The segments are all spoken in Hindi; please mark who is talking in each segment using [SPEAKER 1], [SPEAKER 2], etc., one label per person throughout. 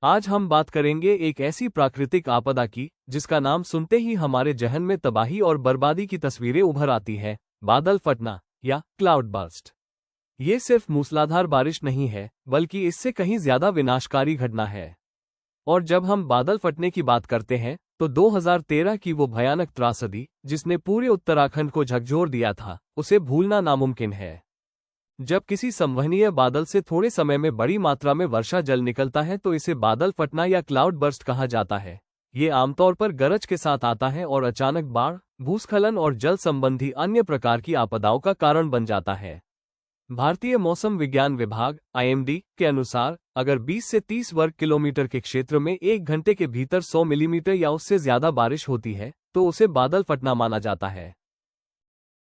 [SPEAKER 1] आज हम बात करेंगे एक ऐसी प्राकृतिक आपदा की जिसका नाम सुनते ही हमारे जहन में तबाही और बर्बादी की तस्वीरें उभर आती है, बादल फटना या क्लाउड बर्स्ट। ये सिर्फ मूसलाधार बारिश नहीं है, बल्कि इससे कहीं ज्यादा विनाशकारी घटना है। और जब हम बादल फटने की बात करते हैं तो 2013 की वो भयानक त्रासदी जिसने पूरे उत्तराखंड को झकझोर दिया था, उसे भूलना नामुमकिन है। जब किसी संवहनीय बादल से थोड़े समय में बड़ी मात्रा में वर्षा जल निकलता है तो इसे बादल फटना या क्लाउड बर्स्ट कहा जाता है। ये आमतौर पर गरज के साथ आता है और अचानक बाढ़, भूस्खलन और जल संबंधी अन्य प्रकार की आपदाओं का कारण बन जाता है। भारतीय मौसम विज्ञान विभाग (IMD) के अनुसार अगर 20 से 30 वर्ग किलोमीटर के क्षेत्र में 1 घंटे के भीतर 100 मिलीमीटर या उससे ज्यादा बारिश होती है तो उसे बादल फटना माना जाता है।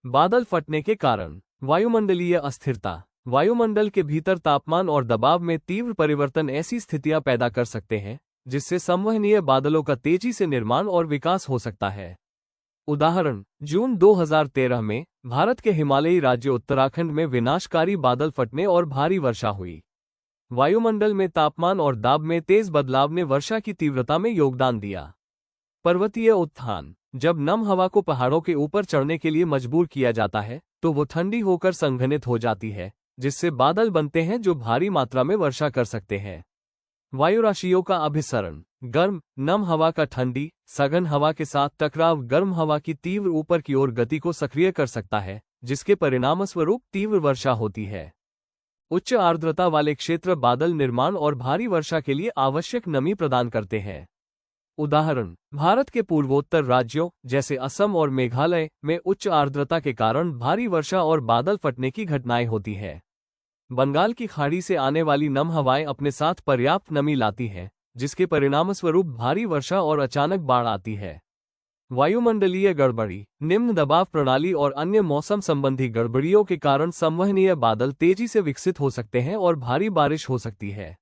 [SPEAKER 1] बादल फटने के कारण वायुमंडलीय अस्थिरता। वायुमंडल के भीतर तापमान और दबाव में तीव्र परिवर्तन ऐसी स्थितियां पैदा कर सकते हैं जिससे संवहनीय बादलों का तेजी से निर्माण और विकास हो सकता है। उदाहरण: जून 2013 में भारत के हिमालयी राज्य उत्तराखंड में विनाशकारी बादल फटने और भारी वर्षा हुई। वायुमंडल में तापमान और दाब में तेज बदलाव ने वर्षा की तीव्रता में योगदान दिया। पर्वतीय उत्थान। जब नम हवा को पहाड़ों के ऊपर चढ़ने के लिए मजबूर किया जाता है तो वो ठंडी होकर संघनित हो जाती है, जिससे बादल बनते हैं जो भारी मात्रा में वर्षा कर सकते हैं। वायुराशियों का अभिसरण। गर्म, नम हवा का ठंडी, सघन हवा के साथ टकराव गर्म हवा की तीव्र ऊपर की ओर गति को सक्रिय कर सकता है, जिसके परिणामस्वरूप तीव्र वर्षा होती है। उच्च आर्द्रता वाले क्षेत्र बादल निर्माण और भारी वर्षा के लिए आवश्यक नमी प्रदान करते हैं। उदाहरण: भारत के पूर्वोत्तर राज्यों जैसे असम और मेघालय में उच्च आर्द्रता के कारण भारी वर्षा और बादल फटने की घटनाएं होती है। बंगाल की खाड़ी से आने वाली नम हवाएं अपने साथ पर्याप्त नमी लाती हैं, जिसके परिणामस्वरूप भारी वर्षा और अचानक बाढ़ आती है। वायुमंडलीय गड़बड़ी। निम्न दबाव प्रणाली और अन्य मौसम संबंधी गड़बड़ियों के कारण संवहनीय बादल तेजी से विकसित हो सकते हैं और भारी बारिश हो सकती है।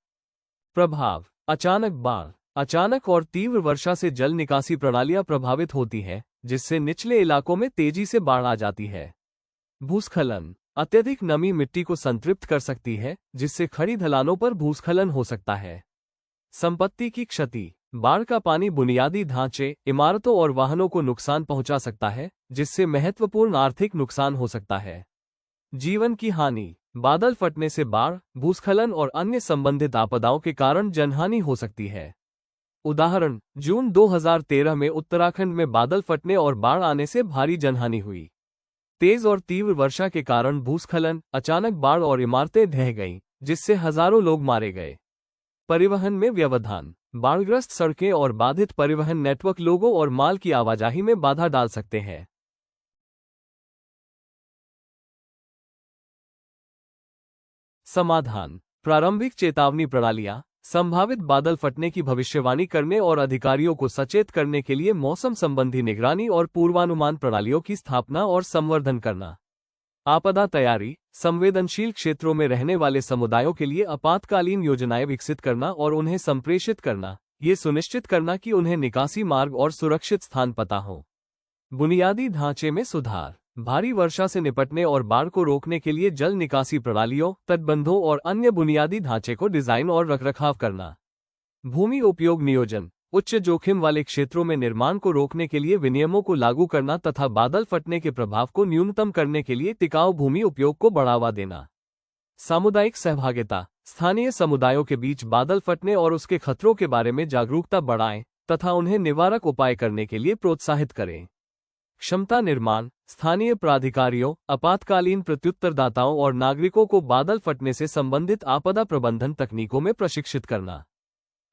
[SPEAKER 1] प्रभाव। अचानक बाढ़। अचानक और तीव्र वर्षा से जल निकासी प्रणालियां प्रभावित होती हैं, जिससे निचले इलाकों में तेजी से बाढ़ आ जाती है। भूस्खलन। अत्यधिक नमी मिट्टी को संतृप्त कर सकती है, जिससे खड़ी ढलानों पर भूस्खलन हो सकता है। संपत्ति की क्षति। बाढ़ का पानी बुनियादी ढांचे, इमारतों और वाहनों को नुकसान पहुंचा सकता है, जिससे महत्वपूर्ण आर्थिक नुकसान हो सकता है। जीवन की हानि। बादल फटने से बाढ़, भूस्खलन और अन्य संबंधित आपदाओं के कारण जनहानि हो सकती है। उदाहरण: जून 2013 में उत्तराखंड में बादल फटने और बाढ़ आने से भारी जनहानि हुई। तेज और तीव्र वर्षा के कारण भूस्खलन, अचानक बाढ़ और इमारतें ढह गईं, जिससे हजारों लोग मारे गए। परिवहन में व्यवधान। बाढ़ग्रस्त सड़कें और बाधित परिवहन नेटवर्क लोगों और माल की आवाजाही में बाधा डाल सकते हैं। समाधान। प्रारंभिक चेतावनी प्रणालियां। संभावित बादल फटने की भविष्यवाणी करने और अधिकारियों को सचेत करने के लिए मौसम संबंधी निगरानी और पूर्वानुमान प्रणालियों की स्थापना और संवर्धन करना। आपदा तैयारी। संवेदनशील क्षेत्रों में रहने वाले समुदायों के लिए आपातकालीन योजनाएं विकसित करना और उन्हें संप्रेषित करना, ये सुनिश्चित करना कि उन्हें निकासी मार्ग और सुरक्षित स्थान पता हो। बुनियादी ढांचे में सुधार। भारी वर्षा से निपटने और बाढ़ को रोकने के लिए जल निकासी प्रणालियों, तटबंधों और अन्य बुनियादी ढांचे को डिजाइन और रखरखाव करना। भूमि उपयोग नियोजन। उच्च जोखिम वाले क्षेत्रों में निर्माण को रोकने के लिए विनियमों को लागू करना तथा बादल फटने के प्रभाव को न्यूनतम करने के लिए टिकाऊ भूमि उपयोग को बढ़ावा देना। सामुदायिक सहभागिता। स्थानीय समुदायों के बीच बादल फटने और उसके खतरों के बारे में जागरूकता बढ़ाएं तथा उन्हें निवारक उपाय करने के लिए प्रोत्साहित करें। क्षमता निर्माण। स्थानीय प्राधिकारियों, आपातकालीन प्रत्युत्तरदाताओं और नागरिकों को बादल फटने से संबंधित आपदा प्रबंधन तकनीकों में प्रशिक्षित करना।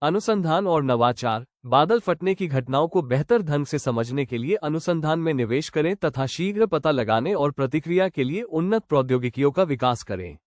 [SPEAKER 1] अनुसंधान और नवाचार। बादल फटने की घटनाओं को बेहतर ढंग से समझने के लिए अनुसंधान में निवेश करें तथा शीघ्र पता लगाने और प्रतिक्रिया के लिए उन्नत प्रौद्योगिकियों का विकास करें।